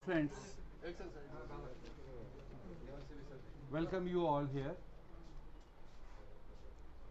Friends, welcome you all here.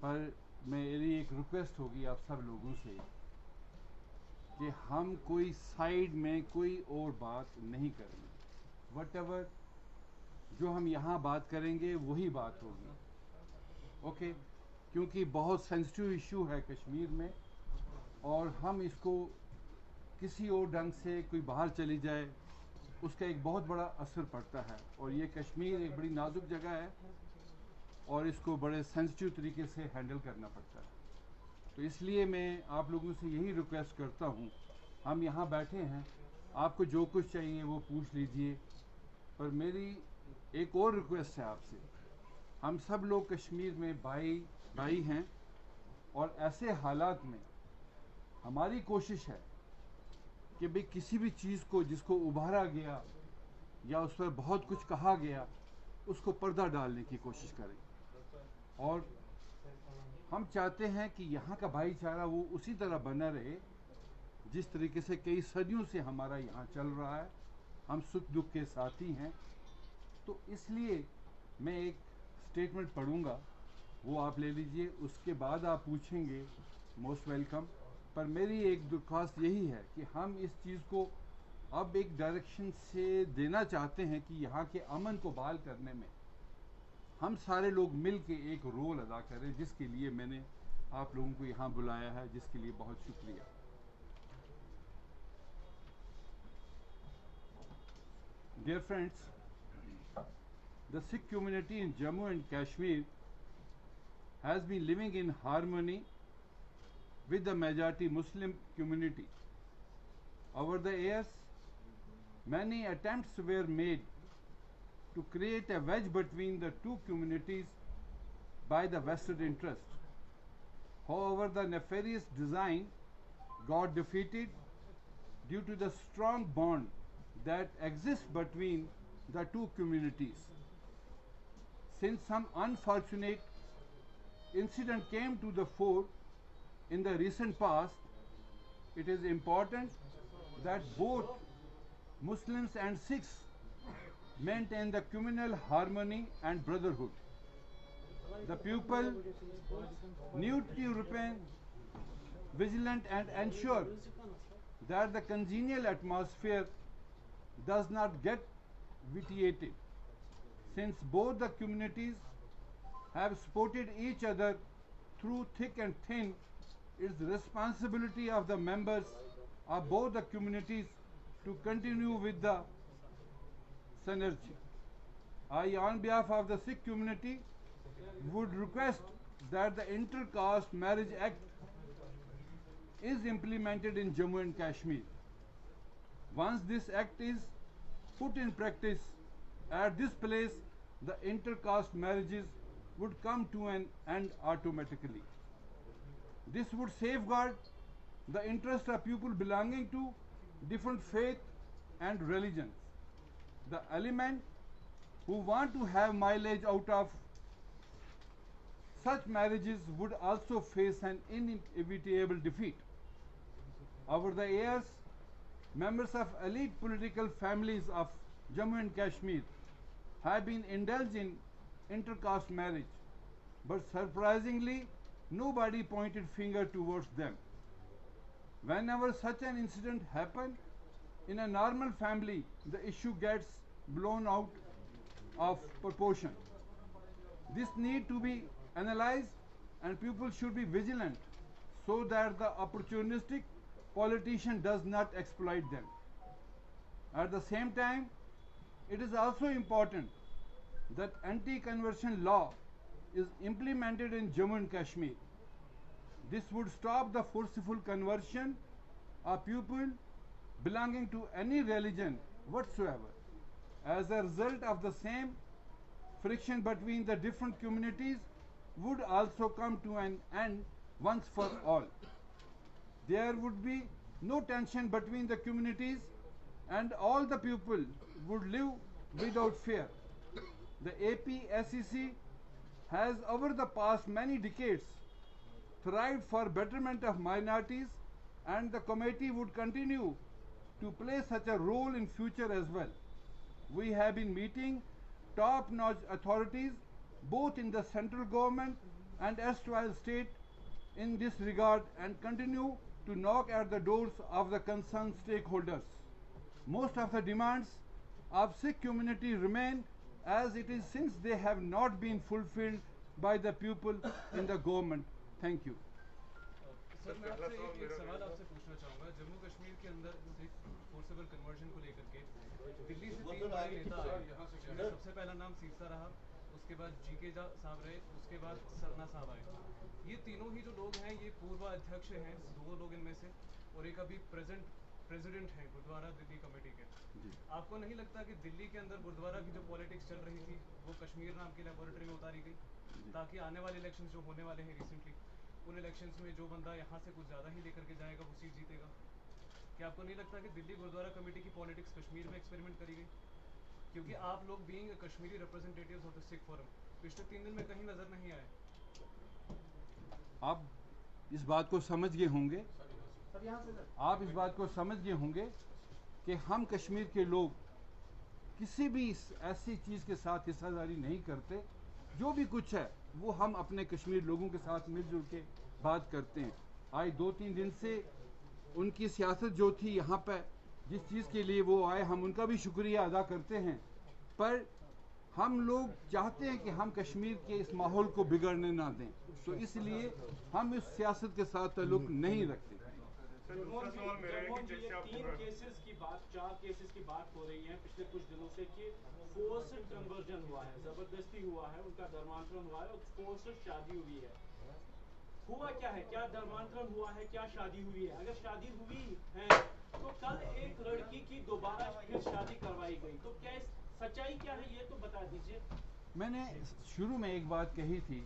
पर मेरी एक रिक्वेस्ट होगी आप सब लोगों से कि हम कोई साइड में कोई और बात नहीं करेंगे. वट एवर जो हम यहाँ बात करेंगे वही बात होगी. ओके क्योंकि बहुत सेंसिटिव इशू है कश्मीर में और हम इसको किसी और ढंग से कोई बाहर चली जाए उसका एक बहुत बड़ा असर पड़ता है. और ये कश्मीर एक बड़ी नाजुक जगह है और इसको बड़े सेंसिटिव तरीके से हैंडल करना पड़ता है. तो इसलिए मैं आप लोगों से यही रिक्वेस्ट करता हूँ, हम यहाँ बैठे हैं, आपको जो कुछ चाहिए वो पूछ लीजिए. पर मेरी एक और रिक्वेस्ट है आपसे, हम सब लोग कश्मीर में भाई हैं और ऐसे हालात में हमारी कोशिश है कि भाई किसी भी चीज़ को जिसको उभारा गया या उस पर बहुत कुछ कहा गया उसको पर्दा डालने की कोशिश करें. और हम चाहते हैं कि यहाँ का भाईचारा वो उसी तरह बना रहे जिस तरीके से कई सदियों से हमारा यहाँ चल रहा है. हम सुख दुख के साथी हैं. तो इसलिए मैं एक स्टेटमेंट पढ़ूंगा, वो आप ले लीजिए, उसके बाद आप पूछेंगे, मोस्ट वेलकम. पर मेरी एक दरख्वास्त यही है कि हम इस चीज़ को अब एक डायरेक्शन से देना चाहते हैं कि यहाँ के अमन को बहाल करने में हम सारे लोग मिल के एक रोल अदा करें, जिसके लिए मैंने आप लोगों को यहाँ बुलाया है, जिसके लिए बहुत शुक्रिया. Dear friends, the Sikh community in Jammu and Kashmir has been living in harmony with the majority Muslim community. Over the years, many attempts were made to create a wedge between the two communities by the vested interest. However, the nefarious design got defeated due to the strong bond that exists between the two communities. Since some unfortunate incident came to the fore in the recent past, it is important that both Muslims and Sikhs maintain the communal harmony and brotherhood. The people need to remain vigilant and ensure that the congenial atmosphere does not get vitiated. Since both the communities have supported each other through thick and thin, it's the responsibility of the members of both the communities to continue with the synergy. I, on behalf of the Sikh community, would request that the Inter-Caste Marriage Act is implemented in Jammu and Kashmir. Once this act is put in practice, at this place, the inter-caste marriages would come to an end automatically. This would safeguard the interest of people belonging to different faith and religions. The element who want to have mileage out of such marriages would also face an inevitable defeat. Over the years, members of elite political families of Jammu and Kashmir have been indulged in inter-caste marriage, but surprisingly, nobody pointed finger towards them. Whenever such an incident happens in a normal family, the issue gets blown out of proportion. This need to be analyzed and people should be vigilant so that the opportunistic politician does not exploit them. At the same time, it is also important that anti-conversion law is implemented in Jammu and Kashmir. This would stop the forceful conversion of people belonging to any religion whatsoever. As a result of the same, friction between the different communities would also come to an end once for all. There would be no tension between the communities and all the people would live without fear. The APSEC has over the past many decades thrived for betterment of minorities, and the committee would continue to play such a role in future as well. We have been meeting top-notch authorities both in the central government and erstwhile state in this regard and continue to knock at the doors of the concerned stakeholders. Most of the demands of Sikh community remain as it is since they have not been fulfilled by the people in the government. Thank you. Sir मैं आपसे एक सवाल आपसे पूछना चाहूँगा जम्मू कश्मीर के अंदर Sikh forcible conversion को लेकर के दिल्ली से 3 बड़े नेता आए जिनमें सबसे पहला नाम सिरसा रहा, उसके बाद जीके साहब रहे, उसके बाद सरना साहब आए। ये तीनों ही जो लोग हैं ये पूर्व अध्यक्ष हैं, 2 लोग इनमें से, और एक अभी प्रेसिडेंट हैं गुरुद्वारा दिल्ली कमेटी के। आपको नहीं लगता कि दिल्ली के अंदर गुरुद्वारा की जो पॉलिटिक्स चल रही थी वो कश्मीर नाम की लेबोरेटरी में उतारी गई, ताकि आने वाले इलेक्शन जो होने वाले हैं रिसेंटली, उन इलेक्शंस में जो बंदा यहाँ से कुछ ज़्यादा ही लेकर के जाएगा वो सीट जीतेगा? क्या आपको नहीं लगता कि दिल्ली गुरुद्वारा कमेटी की पॉलिटिक्स कश्मीर में एक्सपेरिमेंट करी गई? क्योंकि आप लोग being Kashmiri representatives of the Sikh forum पिछले 3 दिन में कहीं नजर नहीं आए। आप इस बात को समझ गए होंगे, आप इस बात को समझ गए होंगे कि हम कश्मीर के लोग किसी भी ऐसी चीज़ के साथ हिस्सेदारी नहीं करते। जो भी कुछ है वो हम अपने कश्मीर लोगों के साथ मिलजुल के बात करते हैं। आज 2-3 दिन से उनकी सियासत जो थी यहाँ पर, जिस चीज़ के लिए वो आए, हम उनका भी शुक्रिया अदा करते हैं, पर हम लोग चाहते हैं कि हम कश्मीर के इस माहौल को बिगड़ने ना दें, तो इसलिए हम इस सियासत के साथ ताल्लुक नहीं रखते। 4 केसेस की बात हो रही है पिछले कुछ दिनों से कि फोर्स्ड कन्वर्जन हुआ है, जबरदस्ती हुआ है, उनका धर्मांतरण हुआ है और फोर्स्ड शादी हुई है। हुआ क्या है? क्या धर्मांतरण हुआ है? क्या शादी हुई है? अगर शादी हुई है तो कल एक लड़की की दोबारा फिर शादी करवाई गई, तो क्या सच्चाई क्या है ये तो बता दीजिए। मैंने शुरू में एक बात कही थी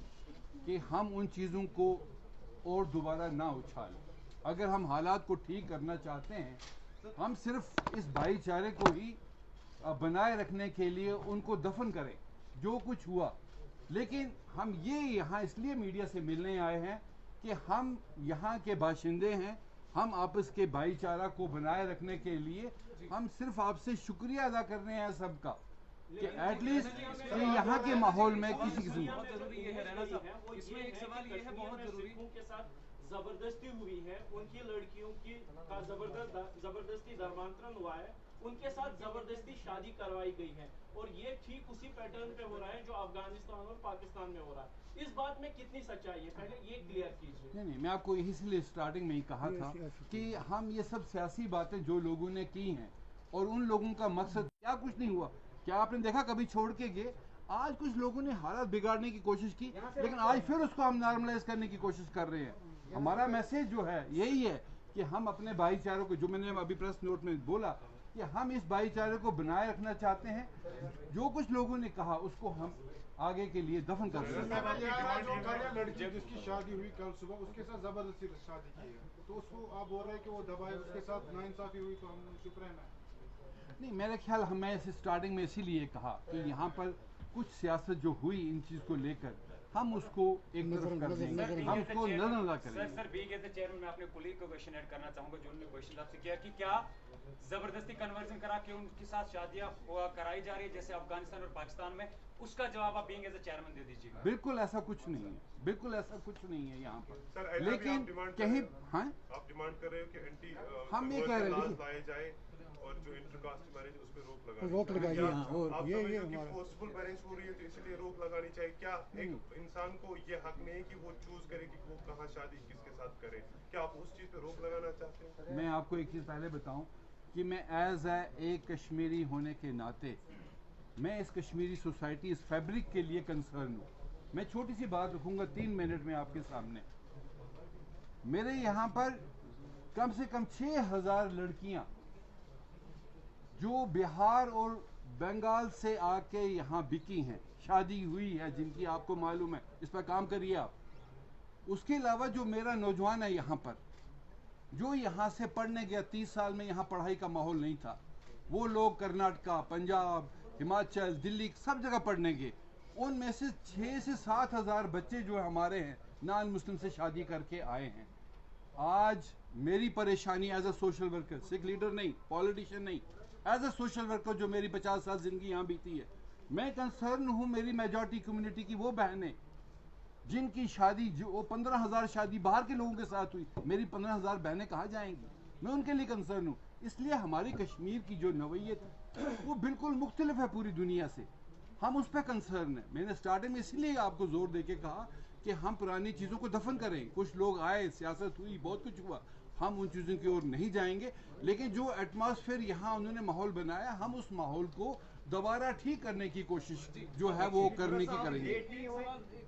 कि हम उन चीज़ों को और दोबारा ना उछालें। अगर हम हालात को ठीक करना चाहते हैं, हम सिर्फ इस भाईचारे को ही बनाए रखने के लिए उनको दफन करें जो कुछ हुआ। लेकिन हम ये यहाँ इसलिए मीडिया से मिलने आए हैं कि हम यहाँ के बाशिंदे हैं, हम आपस के भाईचारा को बनाए रखने के लिए हम सिर्फ आपसे शुक्रिया अदा कर रहे हैं सबका कि एटलीस्ट यहाँ के माहौल में किसी किस्म इसमें एक सवाल ये है बहुत जरूरी के साथ जबरदस्ती हुई है, उनकी लड़कियों की का जबरदस्ती धर्मांतरण हुआ है, उनके साथ जबरदस्ती शादी करवाई गई है, और ये ठीक उसी पैटर्न पे हो रहा है जो अफगानिस्तान और पाकिस्तान में हो रहा है। इस बात में कितनी सच्चाई है, पहले ये क्लियर कीजिए। नहीं, मैं आपको इसलिए स्टार्टिंग में ही कहा था कि हम ये सब सियासी बातें जो लोगों ने की हैं और उन लोगों का मकसद क्या, कुछ नहीं हुआ। क्या आपने देखा कभी छोड़ के गए? आज कुछ लोगों ने हालात बिगाड़ने की कोशिश की, लेकिन आज फिर उसको हम नॉर्मलाइज करने की कोशिश कर रहे हैं। हमारा मैसेज जो है यही है कि हम अपने भाईचारों को, जो मैंने अभी प्रेस नोट में बोला, कि हम इस भाईचारे को बनाए रखना चाहते हैं। जो कुछ लोगों ने कहा उसको हम आगे के लिए दफन कर रहे हैं। लड़की जिसकी शादी हुई कल सुबह, उसके साथ जबरदस्ती शादी की है, तो उसको आप बोल रहे हैं कि वो दबाए, उसके साथ नाइंसाफी हुई, तो हम चुप रहना है। नहीं, मेरे ख्याल हमें इस स्टार्टिंग में इसीलिए कहा कि यहाँ पर कुछ सियासत जो हुई इन चीज़ को लेकर, हम उसको एक तरफ कर देंगे, हम उसको नजर करेंगे। Sir being as the chairman मैं अपने कुलीग को क्वेश्चन ऐड करना चाहूंगा जो उन्होंने क्वेश्चन आपसे किया कि क्या जबरदस्ती कन्वर्जन करा के उनके साथ शादियां कराई जा रही है जैसे अफगानिस्तान और पाकिस्तान में, उसका जवाब आप बीइंग एज द चेयरमैन दे दीजिएगा। बिल्कुल ऐसा कुछ नहीं है, बिल्कुल ऐसा कुछ नहीं है यहाँ पर। लेकिन कहीं हाँ आप डिमांड कर रहे हो कि एंटी हम ये कह रहे हैं लाए जाए और जो इंटरकास्ट मैरिज उस पर रोक लगाई है, और ये हमारा फोर्सफुल मैरिज हो रही है तो इसलिए रोक लगानी चाहिए। क्या एक इंसान को ये हक नहीं है कि वो चूज करे कि वो कहाँ शादी किसके साथ करे? क्या आप उस चीज पे रोक लगाना चाहते हैं? मैं आपको एक चीज़ पहले बताऊं कि मैं एज एक कश्मीरी होने के नाते मैं इस कश्मीरी सोसाइटी, इस फैब्रिक के लिए कंसर्न हूँ। मैं छोटी सी बात रखूँगा 3 मिनट में आपके सामने। मेरे यहाँ पर कम से कम 6000 लड़कियाँ जो बिहार और बंगाल से आके यहाँ बिकी हैं, शादी हुई है, जिनकी आपको मालूम है, इस पर काम करिए आप। उसके अलावा जो मेरा नौजवान है यहाँ पर, जो यहाँ से पढ़ने गया, 30 साल में यहाँ पढ़ाई का माहौल नहीं था, वो लोग कर्नाटका, पंजाब, हिमाचल, दिल्ली सब जगह पढ़ने गए। उनमें से 6 से 7 हज़ार बच्चे जो हमारे हैं नॉन मुस्लिम से शादी करके आए हैं। आज मेरी परेशानी as a social worker, Sikh leader नहीं, पॉलिटिशियन नहीं, एज अ सोशल वर्कर जो मेरी 50 साल जिंदगी यहाँ बीती है, मैं कंसर्न हूँ मेरी मेजॉरिटी कम्युनिटी की वो बहनें जिनकी शादी जो 15,000 शादी बाहर के लोगों के साथ हुई, मेरी 15,000 बहनें कहाँ जाएंगी? मैं उनके लिए कंसर्न हूँ। इसलिए हमारी कश्मीर की जो नवैयत है वो बिल्कुल मुख्तलिफ है पूरी दुनिया से, हम उस पर कंसर्न है। मैंने स्टार्टिंग में इसलिए आपको जोर दे के कहा कि हम पुरानी चीज़ों को दफन करें। कुछ लोग आए, सियासत हुई, बहुत कुछ हुआ, हम उन चीज़ों की ओर नहीं जाएंगे, लेकिन जो एटमॉस्फेयर यहाँ उन्होंने माहौल बनाया, हम उस माहौल को दोबारा ठीक करने की कोशिश जो है वो करने की करेंगे।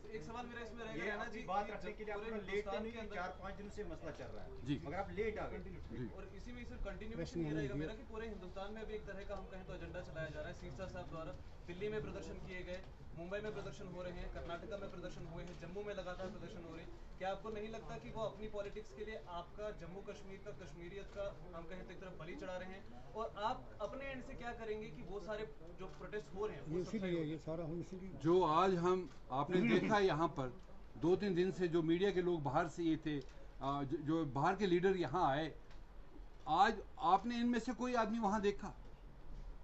एक सवाल मेरा इसमें रहेगा ये ना जी, बात रखने के लिए पूरे आपको लेट हिंदुस्तान नहीं, के अंदर 4-5 दिनों से मसला चल रहा है जी। मगर आप लेट आ गए। जी। और इसी में सर कंटिन्यूएशन ये रहेगा मेरा कि पूरे हिंदुस्तान में अभी एक तरह का हम कहें तो एजेंडा चलाया जा रहा है सीरसा साहब द्वारा। दिल्ली में प्रदर्शन किए गए, मुंबई में प्रदर्शन हो रहे हैं, कर्नाटका में प्रदर्शन हुए हैं, जम्मू में लगातार प्रदर्शन हो रहे हैं। क्या आपको नहीं लगता कि वो अपनी पॉलिटिक्स के लिए आपका जम्मू कश्मीर का, कश्मीरियत का हम कहें तो एक तरफ बलि चढ़ा रहे हैं? और आप अपने एंड से क्या करेंगे कि वो सारे जो प्रोटेस्ट हो रहे हैं वो इसीलिए ये सारा हम इसीलिए जो आज हम आपने देखा यहाँ पर 2-3 दिन से जो मीडिया के लोग बाहर से ये थे, जो बाहर के लीडर यहाँ आए, आज आपने इनमें से कोई आदमी वहाँ देखा?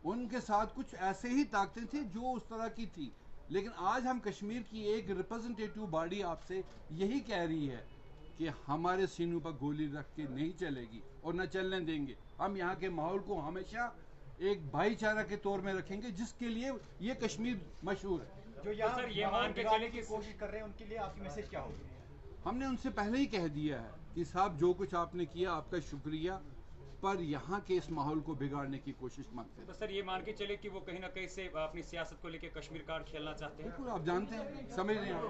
उनके साथ कुछ ऐसे ही ताकतें थी जो उस तरह की थी। लेकिन आज हम कश्मीर की एक रिप्रेजेंटेटिव बॉडी आपसे यही कह रही है कि हमारे सीनों पर गोली रख के नहीं चलेगी और न चलने देंगे। हम यहाँ के माहौल को हमेशा एक भाईचारा के तौर में रखेंगे, जिसके लिए ये कश्मीर मशहूर है। जो यहाँ सर, ये माहौल मान के बिगाड़ने चले की कोशिश कर रहे हैं उनके लिए आपकी मैसेज क्या होगी? हमने उनसे पहले ही कह दिया है कि साहब जो कुछ आपने किया आपका शुक्रिया, पर यहाँ के इस माहौल को बिगाड़ने की कोशिश मत करें। तो सर ये मान के चले कि वो कहीं ना कहीं से अपनी सियासत को लेकर कश्मीर कार्ड खेलना चाहते हैं। बिल्कुल, आप जानते हैं, समझ रहे हैं आप।